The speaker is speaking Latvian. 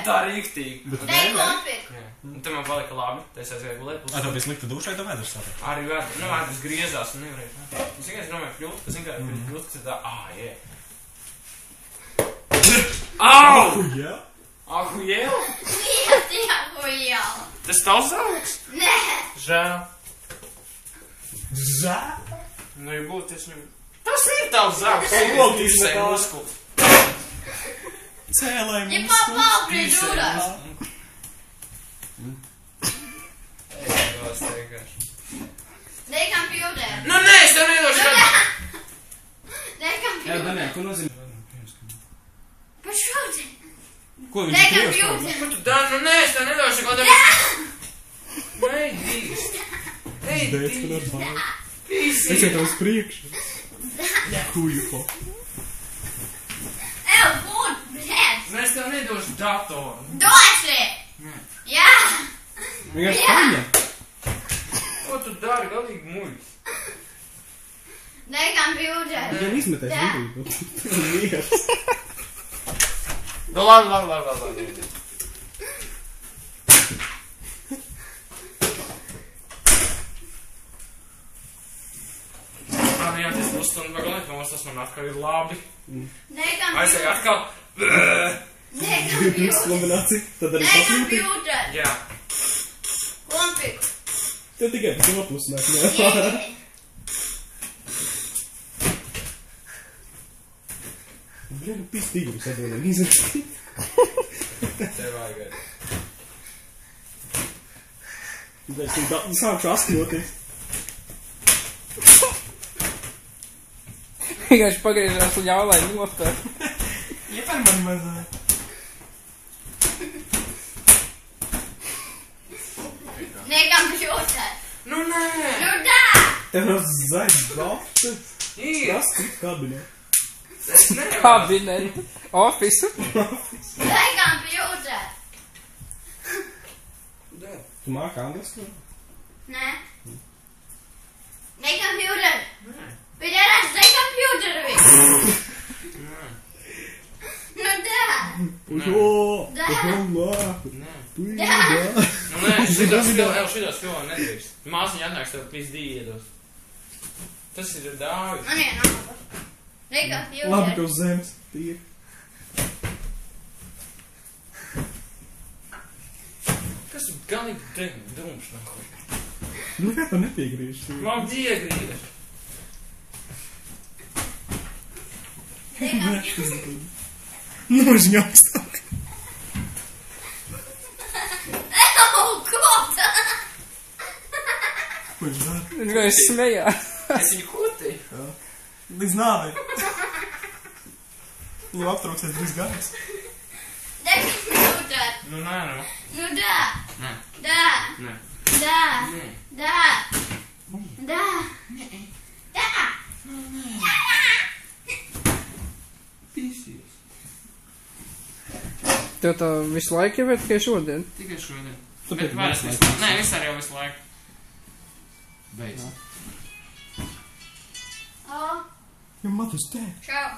Tā rīktīgi. Dei kompik. Un te man palika labi, es aizgāju gulēt. Tev bija slikta dušai, tev vēders sāpē? Arī vēders, nu vēders griezās un nevarēja. Es vienkārši domāju, kļūt, kas ir tā, jē. Au! Jā? Ahujēl? Ieti ahujēl. Tas tavs zauks? Nē. Žēl. Žēl? Nu, ja būtu, tas jau... Tas ir tavs zauks. Tīsai muskuli. Cēlai Ja muskuli. papau pie jūras. Dei computer. Nu, nē, es tev nedošu kādu. Dei computer. Danē, ko nozīmē? Par šodien. Ko viņš Dei ir computer. Ko tu dari? Nu, nē, es tev nedošu kādu. Nē, dīst. Nē, dīst. Es iet uz priekšu. Kuju ko. Ew, good, blēd. Mēs tev nedošu datoru. Doši. Jā. Vienkārši paņem. Ko tu dari? Galīgi muļķis. Dei computer. Viņam izmetēs vidū. Mieres. Nu, labi. Jā, tas būs stundu pagalīt, mums tas man atkal ir labi. Dei Aizēj computer. atkal. Dei computer. Kombinācija. Tad arī Dei papīti. computer. Jā. Kompik. Tev tikai pēc noplusināt. Jē. Bļa, nu pīs tigru sadodam izrakstīt. Tev vajag arī. Es sākšu askņoties. Vienkārši pagriežās ļaulai nopēr. Iepēr man mazāk. Dei computer. Nu, nē. Nu da. Tev nav zaļs balts. Ir. Raskīt kabinē. Es nevaru. Kabinet. Office. Dei computer. Tu māki angliski? Nē. Dei computer. Pidēras, dei computer. Nu da. Pušo! Da. Pušo! Nē. Da. Nu, nē, šitos filmā nedrīkst. Māsiņa atnāks tev pizdī iedos. Tas ir dāvis. Man ir nav. Dei Labi, computer. ka uz zemes. Tie. Kas ir galīgi dumšs nahuj? Nu, kā tu nepiegriež? Man diegrīda. Dei computer. Nožņāks tā. Ew, kot. Pušo! Viņš vienkārši smējās. Es viņu kotīju. Līdz nāvei. Viņam aptrauksies 3 gadus. Dei computer. Nu, nē, nu. Nu da. Nē. Da. Nē. Da. Nē. Da. Da. Da. Pīsies. Tev tā visu laiku jau ir tikai šodien. Tikai šodien. Tu Bet pēc vairs visu visu laiku. laiku. Nē, vispār jau visu laiku. Beidz. Oh, Ja matus te. čau.